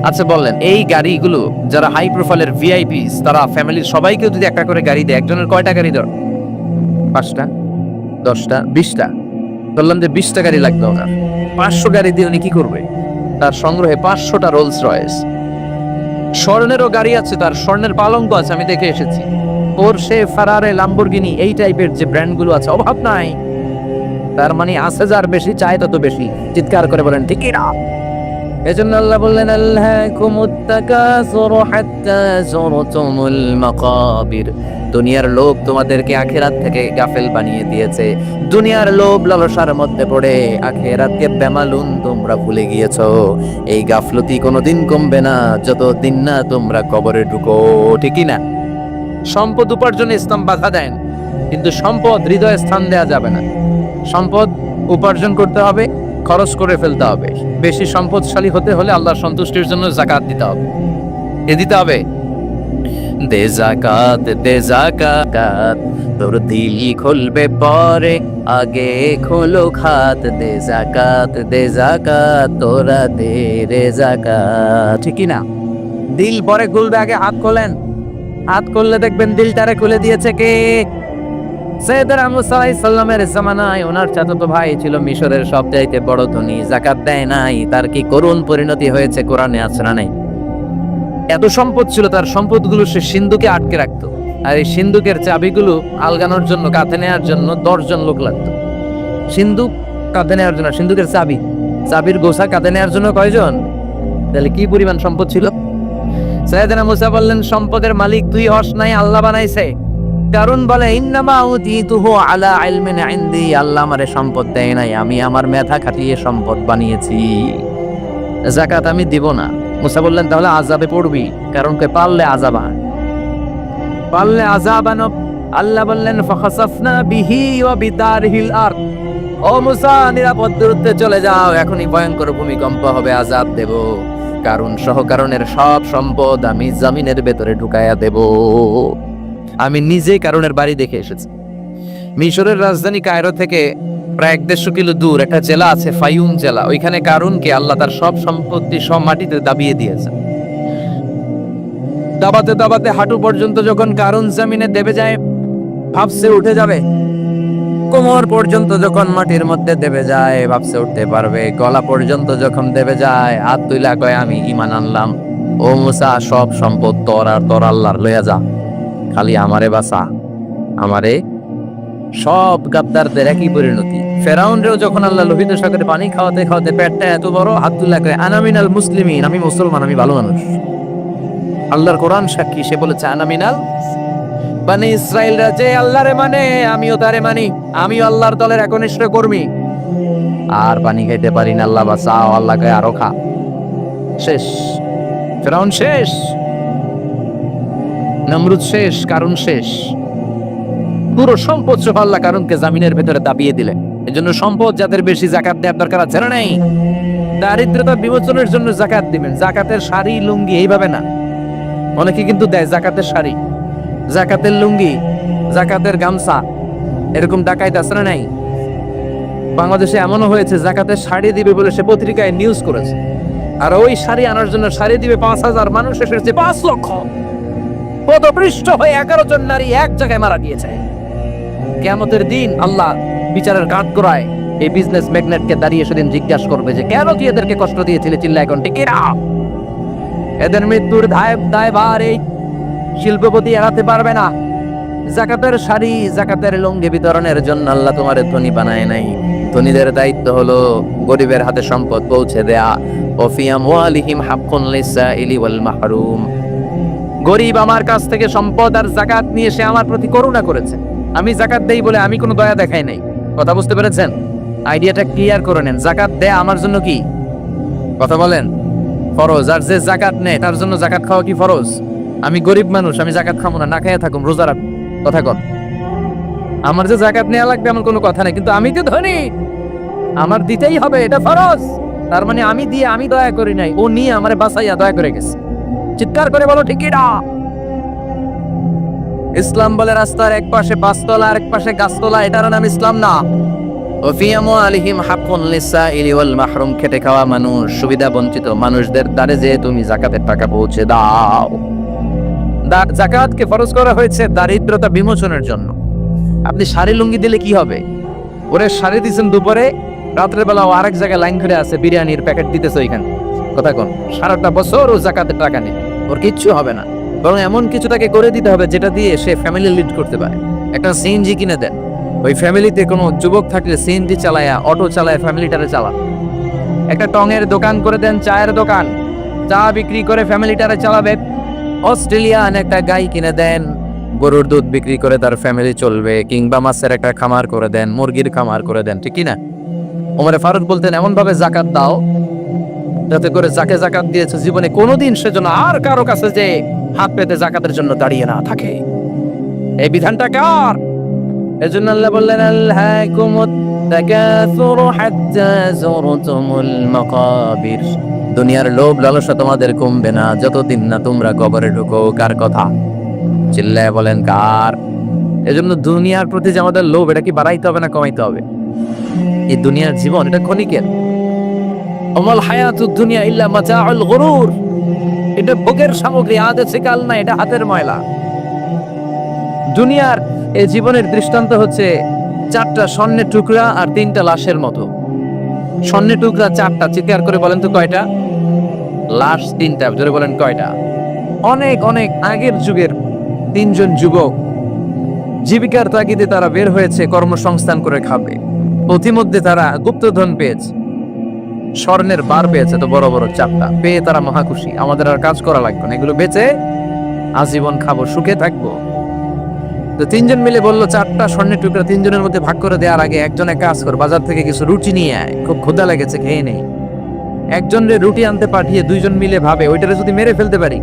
আচ্ছা বললেন, এই গাড়িগুলো যারা হাই প্রোফাইলের ভিআইপিস, তারা ফ্যামিলির সবাইকে যদি একটা করে গাড়ি দেয়, একজনের কয়টা গাড়ি দর? 5টা, 10টা, 20টা। বললাম যে 20টা গাড়ি লাগবে ওনার। 500 গাড়ি দিয়ে উনি কি করবে? তার সংগ্রহে 500টা রোলস রয়েস। স্বর্ণেরও গাড়ি আছে, তার স্বর্ণের পালঙ্ক আছে, আমি দেখে এসেছি। পোরশে, ফারারে, লাম্বরগিনি এই টাইপের যে ব্র্যান্ডগুলো আছে, অভাব নাই। তার মানে আছে যার বেশি চায় তত বেশি। চিৎকার করে বলেন ঠিক না? এজন্য আল্লাহ বললেন আল্লাহকুমুত তাকাসুরু হাত্তা যুরতুমুল মাকাবির। দুনিয়ার লোভ তোমাদেরকে আখিরাত থেকে গাফেল বানিয়ে দিয়েছে। দুনিয়ার লোভ লালসার মধ্যে পড়ে আখিরাতকে বেমালুন তোমরা ভুলে গিয়েছো। এই গাফলতি কোনোদিন কমবে না যতদিন না তোমরা কবরে ঢুকো, ঠিকই না? সম্পদ উপার্জনে ইসলাম বাধা দেন, কিন্তু সম্পদ হৃদয়ে স্থান দেওয়া যাবে না। সম্পদ উপার্জন করতে হবে, খরচ করে ফেলতে হবে। বেশি সম্পদশালী হতে হলে আল্লাহর সন্তুষ্টির জন্য যাকাত দিতে হবে। দিতে হবে। দে যাকাত, দে যাকাত, তোর দিল খুলবে পরে, আগে খোলো খাত। দে যাকাত, দে যাকাত, তোরা দে রে যাকাত, ঠিকই না? দিল পরে খুলবে, আগে হাত খোলেন। হাত করলে দেখবেন দিলটারে খুলে দিয়েছে কে? সাইয়েদনা মুসা আলাইহিস সালামের জামানায় ওনার চাচাতো ভাই ছিল মিশরের সবচাইতে বড় ধনী, যাকাত দেয় নাই। তার কি করুণ পরিণতি হয়েছে কোরআনে আছে না নাই? এত সম্পদ ছিল, তার সম্পদগুলো সে সিন্ধুকে আটকে রাখতো। আর এই সিন্ধুকের চাবিগুলো আলগানোর জন্য, কাঁধে নেওয়ার জন্য 10 জন লোক লাগতো। সিন্ধুক কাঁধে নেওয়ার জন্য, সিন্ধুকের চাবি, চাবির গোছা কাঁধে নেওয়ার জন্য কয়জন? তাহলে কি পরিমাণ সম্পদ ছিল? সাইয়েদনা মুসা বললেন, সম্পদের মালিক তুই হস নাই, আল্লাহ বানাইছে। কারণ বলে ইন্নামা উতিতুহু আলা ইলমিন ইনদি, আল্লাহ আমারে সম্পদ দেয় নাই, আমি আমার মেধা খাটিয়ে সম্পদ বানিয়েছি। যাকাত আমি দিব না। মুসা বললেন তাহলে আযাবে পড়বি, কারণ কে পারলে আযাব আন, পারলে আযাব আন। আল্লাহ বললেন ফাখাসাফনা বিহি ওয়া বিদারহিল আরদ, ও মুসা নিরাপদ দূরত্বে চলে যাও, এখনই ভয়ঙ্কর ভূমিকম্প হবে, আযাব দেব। কারণ সহ কারণের সব সম্পদ আমি জমিনের ভেতরে ঢুকায়া দেব। আমি নিজে কারণের বাড়ি দেখে এসেছি। মিশরের রাজধানী কায়রো থেকে প্রায় 150 কিলো দূর একটা জেলা আছে, ফায়ুম জেলা। ওইখানে কারুনকে আল্লাহ তার সব সম্পত্তি সব মাটিতে দাবিয়ে দিয়েছে। দাবাতে দাবাতে হাঁটু পর্যন্ত যখন কারুন জমিনে দেবে যায়, ভাবছে উঠে যাবে। কোমর পর্যন্ত যখন মাটির মধ্যে দেবে যায়, ভাবছে উঠতে পারবে। গলা পর্যন্ত যখন দেবে যায়, হাত তুইলা কয় আমি ঈমান আনলাম। ও মুসা, সব সম্পদ তোর আর তোর আল্লাহর লইয়া যা, খালি আমারে বাঁচা, আমারে। সব গাদ্দারদের একই পরিণতি। ফেরাউনরেও যখন আল্লাহ লোহিত সাগরে পানি খাওয়াতে খাওয়াতে পেটটা এত বড়, হাত তুলে কয় আনা মিনাল মুসলিমিন, আমি মুসলমান, আমি ভালো মানুষ। আল্লাহর কোরআন সাক্ষী, সে বলেছে আনা মিনাল বনি ইসরাইলরা যে আল্লাহরে মানে, আমিও তারে মানি, আমিও আল্লাহর দলের একনিষ্ঠ কর্মী। আর পানি খাইতে পারি না, আল্লাহ বাঁচাও, আল্লাহ কয় আরো খা। শেষ, ফেরাউন শেষ, নমরুদ শেষ, কারণ শেষ। পুরো সম্পদ সব আল্লাহ কারণকে জামিনের ভেতরে দাবিয়ে দিলেন। এজন্য সম্পদ যাদের বেশি যাকাত দেওয়ার দরকার আছে না নাই? দারিদ্রতা বিমোচনের জন্য যাকাত দিবেন। যাকাতের শাড়ি লুঙ্গি এইভাবে না, অনেকে কিন্তু দেয় জাকাতের শাড়ি, জাকাতের লুঙ্গি, জাকাতের গামছা, এরকম ডাকাইত আছে না নাই? বাংলাদেশে এমনও হয়েছে জাকাতের শাড়ি দিবে বলে সে পত্রিকায় নিউজ করেছে, আর ওই শাড়ি আনার জন্য শাড়ি দিবে 5,000, মানুষ এসেছে 5 লক্ষ। পদপৃষ্ঠ হয়ে 11 জন নারী এক জায়গায় মারা গিয়েছে। কিয়ামতের দিন আল্লাহ বিচারের কাঠ করায় এই বিজনেস ম্যাগনেটকে দাঁড়িয়ে সেদিন জিজ্ঞাসা করবে যে কেন তুই এদেরকে কষ্ট দিয়েছিলি, চিল্লা এখন ঠিক না? এদের মৃত্যুর দায়ভার এই শিল্পপতি এড়াতে পারবে না। যাকাতের শাড়ি, যাকাতের লুঙ্গি বিতরণের জন্য আল্লাহ তোমার ধনী বানায় নাই। ধনীদের দায়িত্ব হলো গরিবের হাতে সম্পদ পৌঁছে দেয়া। ওফি আমওয়ালিহিম হাক্কুন লিসাইলি ওয়াল মাহরুম। গরিব আমার কাছ থেকে সম্পদ আর যাকাত নিয়ে সে আমার প্রতি করুণা করেছে, আমি যাকাত দেই বলে আমি কোনো দয়া দেখাই নাই। কথা বুঝতে পেরেছেন? আইডিয়াটা ক্লিয়ার করে নেন। জাকাত দেয়া আমার জন্য কি, কথা বলেন, ফরজ। আর যে জাকাত নেয় তার জন্য জাকাত খাওয়া কি ফরজ? আমি গরিব মানুষ, আমি জাকাত খাবো না, না খাইয়া থাকুম, রোজা রাখবো, কথা কন। আমার যে জাকাত নেওয়া লাগবে এমন কোনো কথা নেই, কিন্তু আমি তো ধনী, আমার দিতেই হবে, এটা ফরজ। তার মানে আমি দিয়ে আমি দয়া করি নাই, ও নিয়ে আমারে বাঁচাইয়া দয়া করে গেছে। চিৎকার করে বলো ঠিক না? ইসলাম বলে রাস্তার এক পাশে বাসতলা আর এক পাশে গাছতলা, এটার নাম ইসলাম না। আলিহিম হাক্কুন লিসাইলি ওয়াল মাহরুম, খেটে খাওয়া মানুষ, সুবিধা বঞ্চিত মানুষদের দ্বারে যে তুমি জাকাতের টাকা পৌঁছে দাও। জাকাতকে ফরজ করা হয়েছে দারিদ্রতা বিমোচনের জন্য। আপনি শাড়ি লুঙ্গি দিলে কি হবে? ওরে শাড়ি দিচ্ছেন দুপুরে, রাত্রের বেলা ও আরেক জায়গায় লাইন ধরে আছে, বিরিয়ানির প্যাকেট দিতেছে ওইখানে, কথা কোন। সারাটা বছর ও জাকাতের টাকা নেই, ওর কিচ্ছু হবে না। বরং এমন কিছু তাকে করে দিতে হবে যেটা দিয়ে সে ফ্যামিলি লিড করতে পারে। একটা সিএনজি কিনে দেন, ওই ফ্যামিলিতে কোনো যুবক থাকলে সিএনজি চালায়া, অটো চালায় ফ্যামিলিটারে চালান। একটা টঙের দোকান করে দেন, চায়ের দোকান, চা বিক্রি করে ফ্যামিলিটারে চালাবে। অস্ট্রেলিয়ান একটা গাই কিনে দেন, গরুর দুধ বিক্রি করে তার ফ্যামিলি চলবে। কিংবা মাছের একটা খামার করে দেন, মুরগির খামার করে দেন, ঠিক কি না? ওমরে ফারুক বলতেন এমন ভাবে জাকাত দাও যাতে করে যাকে জাকাত দিয়েছে জীবনে কোনোদিন সেজন্য আর কারো কাছে যে হাত পেতে জাকাতের জন্য দাঁড়িয়ে না থাকে। এই বিধানটা কার? এজন্য আল্লাহ বললেন আল্লাহকুমুত তাকাসুরু হাত্তা যুরতুমুল মাকাবির, দুনিয়ার লোভ লালসা তোমাদের কমবে না যতদিন না তোমরা কবরে ঢুকো। কার কথা? চিল্লায় বলেন কার? এজন্য দুনিয়ার প্রতি যে আমাদের লোভ, এটা কি বাড়াইতে হবে না কমাইতে হবে? এই দুনিয়ার জীবন এটা ক্ষণিকের। অমল হায়াতুদ দুনিয়া ইল্লা মাতাউল গুরুর, এটা ভোগের সামগ্রী, আজ আছে কাল না, এটা হাতের ময়লা। দুনিয়ার এই জীবনের দৃষ্টান্ত হচ্ছে 4টা স্বর্ণের টুকরা আর 3টা লাশের মতো। স্বর্ণের টুকরা 4টা, চিৎকার করে বলেন তো কয়টা? লাশ 3টা, জোরে বলেন কয়টা? অনেক অনেক আগের যুগের 3জন যুবক জীবিকার তাগিদে তারা বের হয়েছে কর্মসংস্থান করে খাবে। প্রতিমধ্যে তারা গুপ্তধন পেয়েছে, স্বর্ণের বার পেয়েছে, তো বড় বড় 4টা পেয়ে তারা মহাখুশি। আমাদের আর কাজ করা লাগবে না, এগুলো বেচে আজীবন খাবো, সুখে থাকবো। তো 3জন মিলে বললো 4টা স্বর্ণের টুকরা 3জনের মধ্যে ভাগ করে দেওয়ার আগে একজন এক কাজ কর, বাজার থেকে কিছু রুটি নিয়ে আয়, খুব ক্ষুধা লেগেছে, খেয়ে নেই। একজনের রুটি আনতে পাঠিয়ে 2জন মিলে ভাবে ওইটারে যদি মেরে ফেলতে পারি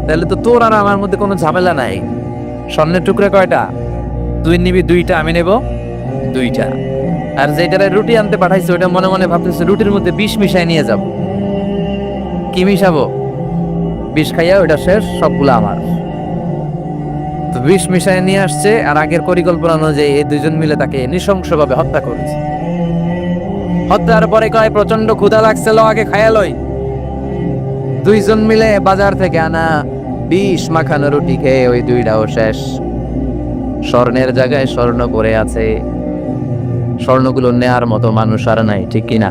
তাহলে তো তোর আর আমার মধ্যে কোনো ঝামেলা নাই। স্বর্ণের টুকরা কয়টা? 2 নিবি 2টা, আমি নেব 2টা। আর যেটারে রুটি আনতে পাঠাইছে ওইটা মনে মনে ভাবতেছে রুটির মধ্যে বিষ মিশাই নিয়ে যাব। কি মিশাবো? বিষ খাইয়া ওইটা শেষ, সবগুলো আমার। তো বিষ মিশাই নিয়ে আসছে, আর আগের পরিকল্পনা অনুযায়ী এই 2জন মিলে তাকে নৃশংসভাবে হত্যা করেছে। হত্যার পরে কয় প্রচন্ড ক্ষুধা লাগছিল, আগে খাইয়া লই। 2জন মিলে বাজার থেকে আনা বিষ মাখানো রুটি খেয়ে ওই 2টাও শেষ। স্বর্ণের জায়গায় স্বর্ণ পড়ে আছে, স্বর্ণগুলো নেয়ার মতো মানুষ আর নাই, ঠিক কিনা?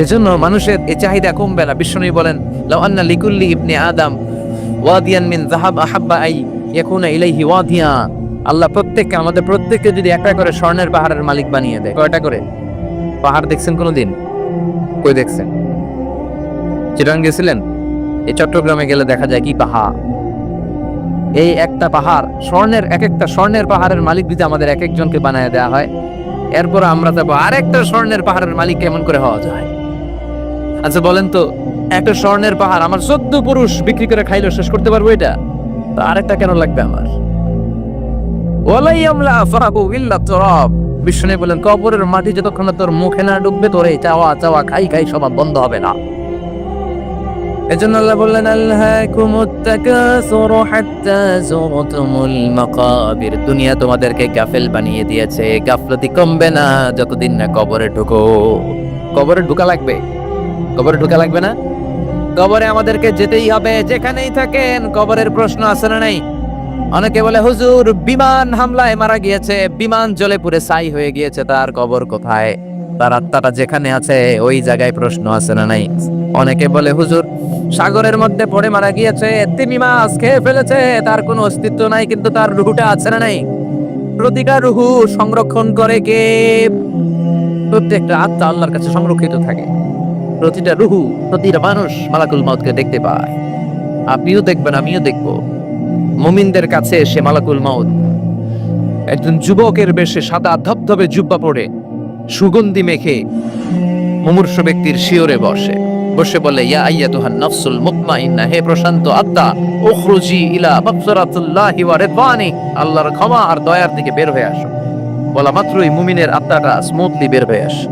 এজন্য মানুষের এই চাহিদা কমবে না। বিশ্বনবী বলেন লাউ আন্না লিকুল্লি ইবনে আদম ওয়াদিয়ান মিন যাহাব আহাব্বা আই ইয়াকুনা ইলাইহি ওয়াদিয়া, আল্লাহ প্রত্যেককে, আমাদের প্রত্যেককে যদি একটা করে স্বর্ণের পাহাড়ের মালিক বানিয়ে দেয়। কয়টা করে পাহাড় দেখছেন কোনোদিন? কই দেখছেন? চিটাং গেছিলেন? এই চট্টগ্রামে গেলে দেখা যায় কি পাহাড়। এই একটা পাহাড় স্বর্ণের, এক একটা স্বর্ণের পাহাড়ের মালিক যদি আমাদের এক একজনকে বানায় দেওয়া হয়, এরপর আমরা যাবো আরেকটা স্বর্ণের পাহাড়ের মালিক কেমন করে হওয়া যায়? আচ্ছা বলেন তো, একটা স্বর্ণের পাহাড় আমার 14 পুরুষ বিক্রি করে খাইলেও শেষ করতে পারবো এটা? তো আরেকটা কেন লাগবে আমার? ওয়ালাই আমলা ফারাকু ইল্লা তুরাব, বিষ্ণু বলেন কবরের মাটি যতক্ষণ তোর মুখে না ঢুকবে তোর এই চাওয়া চাওয়া খাই খাই সব বন্ধ হবে না। এজন্য আল্লাহ বললেন আল্লাহকুমুত তাকাসুরু হাত্তা যুরতুমুল মাকাবির, দুনিয়া তোমাদেরকে গাফেল বানিয়ে দিয়েছে, গাফলতি কমবে না যতদিন না কবরে ঢুকো। কবরে ঢোকা লাগবে, কবরে ঢোকা লাগবে না? কবরে আমাদেরকে যেতেই হবে, যেখানেই থাকেন। কবরের প্রশ্ন আছে না নাই? অনেকে বলে হুজুর বিমান হামলায় মারা গিয়েছে, বিমান জ্বলে পুড়ে ছাই হয়ে গিয়েছে, তার কবর কোথায়? তার আত্মাটা যেখানে আছে ওই জায়গায় প্রশ্ন আছে না নাই? অনেকে বলে হুজুর সাগরের মধ্যে পড়ে মারা গিয়েছে, তিমি মাছ খেয়ে ফেলেছে, তার কোনো অস্তিত্ব নাই, কিন্তু তার রুহুটা আছে না নাই? প্রতিটা রুহু সংরক্ষণ করে কে? প্রত্যেকটা আত্মা আল্লাহর কাছে সংরক্ষিত থাকে। প্রতিটা রুহু, প্রতিটা মানুষ মালাকুল মাউতকে দেখতে পায়। আপনিও দেখবেন, আমিও দেখব। মুমিনদের কাছে এসে মালাকুল মাউত একজন যুবকের বেশে সাদা ধবধবে জুব্বা পরে সুগন্ধি মেখে মুমূর্ষু ব্যক্তির শিওরে বসে বলে, ইয়া আইয়াতুহান নাফসুল মুতমাইন্না, হে প্রশান্ত আত্মা, উখরুজি ইলা মাগফিরাতিল্লাহি ওয়া রিদওয়ানি, আল্লাহর ক্ষমা আর দয়ার দিকে বের হয়ে আসো। বলা মাত্রই মুমিনের আত্মাটা স্মুথলি বের হয়ে আসে।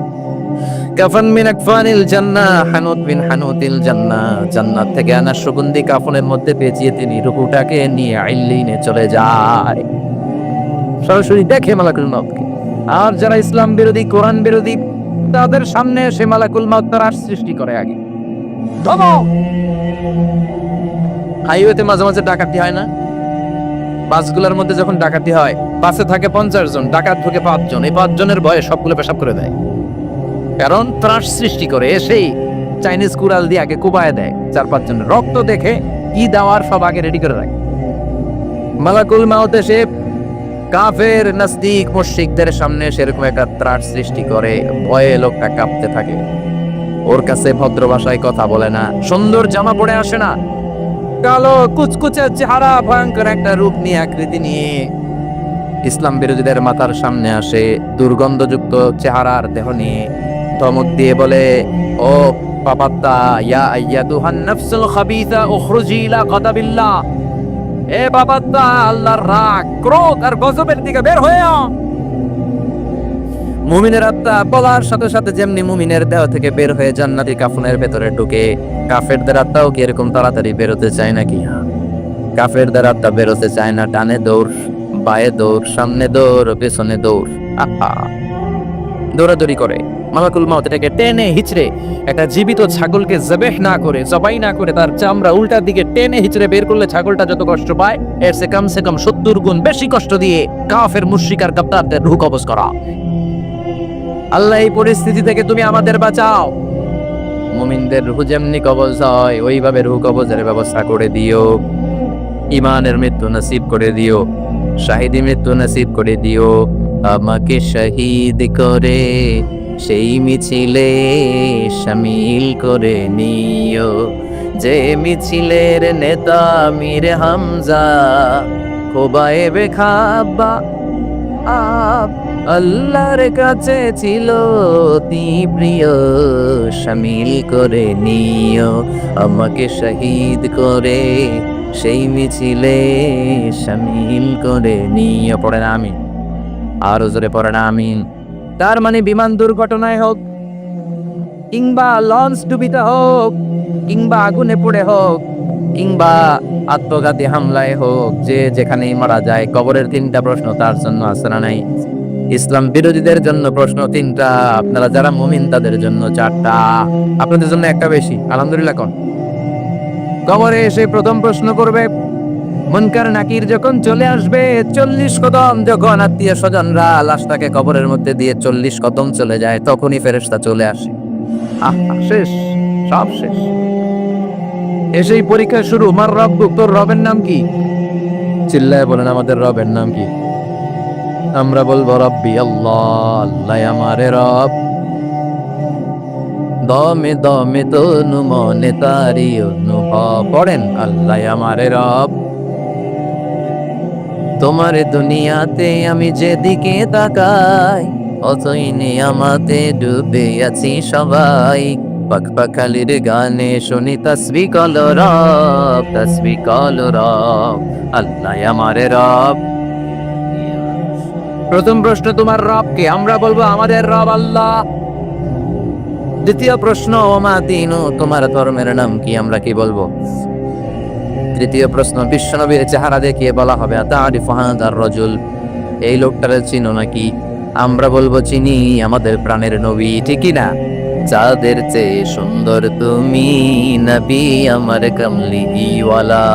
কাফান মিন আকফানিল জান্নাহ, হানুত বিন হানুতিল জান্নাহ, জান্নাত থেকে আনা সুগন্ধি কাফনের মধ্যে পেঁচিয়ে তিনি রূহটাকে নিয়ে ইল্লিনে চলে যায়। সরাসরি দেখে মালাকুল মউতকে। আর যারা ইসলাম বিরোধী, কোরআন বিরোধী, তাদের সামনে সে মালাকুল মউত তার সৃষ্টি করে আগে। হাইওয়েতে মাঝে মাঝে ডাকাতি হয় না? বাসগুলোর মধ্যে যখন ডাকাতি হয়, বাসে থাকে 50 জন, ডাকাত ঢুকে 5 জন, এই 5 জনের ভয়ে সবগুলো পেশাব করে দেয়। কারণ ত্রাস সৃষ্টি করে এসেই চাইনিজ কুড়াল দিয়ে আগে কুবায় দেয় 4-5 জনের। রক্ত দেখে কি দেওয়ার সব আগে রেডি করে রাখে। মালাকুল মউত এসে কাফের নাস্তিক মুশরিকদের সামনে সেরকম একটা ত্রাস সৃষ্টি করে, ভয়ে লোকটা কাঁপতে থাকে। ওর কাছে ভদ্র ভাষায় কথা বলে না, সুন্দর জামা পরে আসে না, কালো কুচকুচে চেহারা, ভয়ঙ্কর একটা রূপ নিয়ে, আকৃতি নিয়ে ইসলাম বিরোধীদের মাথার সামনে আসে, দুর্গন্ধযুক্ত চেহারার দেহ নিয়ে ধমক দিয়ে বলে, ও পাপাত্তা, ইয়া আইয়াতুহান নাফসুল খাবিসা উখরুজি ইলা গাদাবিল্লাহ, এ পাপাত্তা, আল্লাহর রাগ, ক্রোধ আর গজবের দিকে বের হয়ে আও। মুমিনের আত্মা বলার সাথে সাথে যেমনি মুমিনের দেহ থেকে বের হয়ে জান্নাতি কাফনের ভেতরে ঢুকে, কাফেরদের আত্মাও কি এরকম তাড়াতাড়ি বেরোতে চায় নাকি? কাফেরদের আত্মা বেরোতে চায় না, ডানে দৌড়, বায়ে দৌড়, সামনে দৌড়, পেছনে দৌড়, দৌড়াদৌড়ি করে। মালাকুল মউত এটাকে টেনে হিচড়ে, একটা জীবিত ছাগলকে জবেহ না করে, জবাই না করে, তার চামড়া উল্টার দিকে টেনে হিচড়ে বের করলে ছাগলটা যত কষ্ট পায়, এর সে কম 70 গুণ বেশি কষ্ট দিয়ে কাফের মুশরিক আর গাদ্দারদের রূহ কবজ করা। আল্লাহ, এই পরিস্থিতি থেকে তুমি আমাদের বাঁচাও। মুমিনদের রূহ যেমনি কবজ হয়, ওইভাবে রূহ কবজের ব্যবস্থা করে দিও। ইমানের মৃত্যু নসিব করে দিও, শাহিদি মৃত্যু নসিব করে দিও। আমাকে শহীদ করে সেই মিছিলে শামিল করে নিও, যে মিছিলের নেতা মীর হামজা, খোবায়েবে খাব্বা আল্লাহর কাছে ছিল অতি প্রিয়, শামিল করে নিও। আমাকে শহীদ করে সেই মিছিলে শামিল করে নিও। পড়ে না আমিন, আরো জোরে পড়ে না আমিন। তার মানে বিমান দুর্ঘটনায় হোক, কিংবা লঞ্চ ডুবিতে হোক, কিংবা আগুনে পড়ে হোক, কিংবা আত্মঘাতী হামলায় হোক, যে যেখানেই মারা যায়, কবরের 3টা প্রশ্ন তার জন্য আছে না নাই? ইসলাম বিরোধীদের জন্য প্রশ্ন 3টা, আপনারা যারা মুমিন তাদের জন্য 4টা, আপনাদের জন্য একটা বেশি। আলহামদুলিল্লাহ। কোন কবরে এসে প্রথম প্রশ্ন করবে, মুনকার নাকির যখন চলে আসবে, 40 কদম যখন আত্মীয় স্বজনরা লাশটাকে কবরের মধ্যে দিয়ে 40 কদম চলে যায়, তখনই ফেরেশতা চলে আসে। শেষ, সব শেষ। এসেই পরীক্ষা শুরু। মার রব্বুক, তোর রবের নাম কি? চিল্লায় বলেন, আমাদের রবের নাম কি? আমরা বলবো রব্বি আল্লাহ, আল্লাহ আমারে রব। দমে দমে তনু মনে তারি অনুভব। পড়েন, আল্লাহ আমারে রব। তোমার দুনিয়াতে আমি যেদিকে তাকাই, অতই নিয়ামতে ডুবে আছি সবাই। পাখপাখালির গানে শুনি তাসবিহ কল রব, তাসবিহ কল রব, আল্লাহ আমারে রব। প্রথম প্রশ্ন, তোমার রব কে? আমরা বলবো আমাদের রব আল্লাহ। দ্বিতীয় প্রশ্ন, ওমা দিনু, তোমার ধর্মের নাম কি? আমরা কি বলবো? তৃতীয় প্রশ্ন, বিশ্বনবীর চেহারা দেখিয়ে বলা হবে, আতারিফু হাদার রাজুল, এই লোকটারে চিনো নাকি? আমরা বলবো চিনি, আমাদের প্রাণের নবী, ঠিকই না? যাদের চেয়ে সুন্দর তুমি নবী আমার কমলিওয়ালা,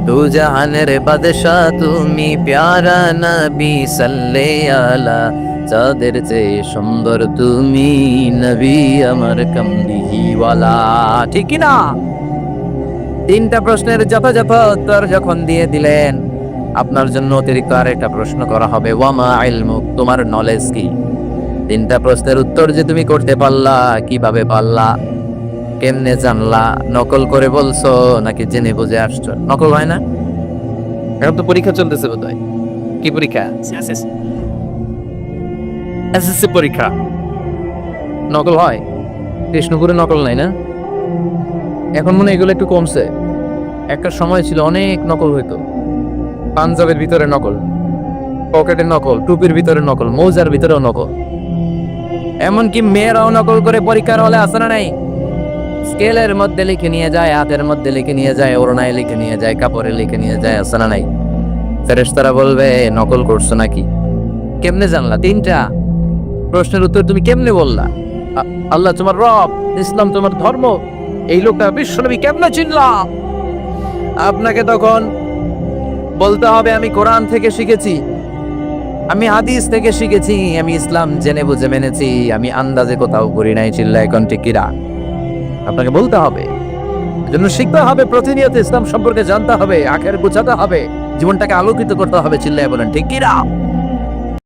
দু জাহানের বাদশাহ তুমি প্যারা নবী সাল্লে আলা, যাদের চেয়ে সুন্দর তুমি নবী আমার কমলিওয়ালা, ঠিকই না? 3টা প্রশ্নের যথাযথ উত্তর যখন দিয়ে দিলেন, আপনার জন্য অতিরিক্ত আরেকটা প্রশ্ন করা হবে, ওয়ামা ইলমুক, তোমার নলেজ কি? 3টা প্রশ্নের উত্তর যে তুমি করতে পারলা, কিভাবে পারলা, কেমনে জানলা? নকল করে বলছো নাকি জেনে বুঝে আসছো? নকল হয় না? এখন তো পরীক্ষা চলতেছে বোধহয়। কি পরীক্ষা? এসএসসি পরীক্ষা নকল হয়, কৃষ্ণপুরে নকল নাই না? এখন মনে হয় এগুলো একটু কমছে। একটা সময় ছিল অনেক নকল হইতো, পাঞ্জাবের ভিতরে নকল, পকেটে নকল, টুপির ভিতরে নকল, মৌজার ভিতরেও নকল। এমনকি মেয়েরাও নকল করে পরীক্ষার হলে আসে না নাই, স্কেলের মধ্যে লিখে নিয়ে যায়, হাতের মধ্যে লিখে নিয়ে যায়, ওড়নায় লিখে নিয়ে যায়, কাপড়ে লিখে নিয়ে যায়, আসে না নাই? ফেরেশতারা বলবে নকল করছো নাকি? কেমনে জানলা? তিনটা প্রশ্নের উত্তর তুমি কেমনে বললা? আল্লাহ তোমার রব, ইসলাম তোমার ধর্ম, এই লোকটা বিশ্বনবী কেমনে চিনলা? আপনাকে তখন বলতে হবে আমি কোরআন থেকে শিখেছি, আমি হাদিস থেকে শিখেছি, আমি ইসলাম জেনে বুঝে মেনেছি, আমি আন্দাজে কোথাও করি নাই। চিল্লা এখন ঠিক কিরা? আপনাকে বলতে হবে, এজন্য শিখতে হবে, প্রতিনিয়ত ইসলাম সম্পর্কে জানতে হবে, আখের বুঝাতে হবে, জীবনটাকে আলোকিত করতে হবে। চিল্লায় বলেন ঠিক কিরা?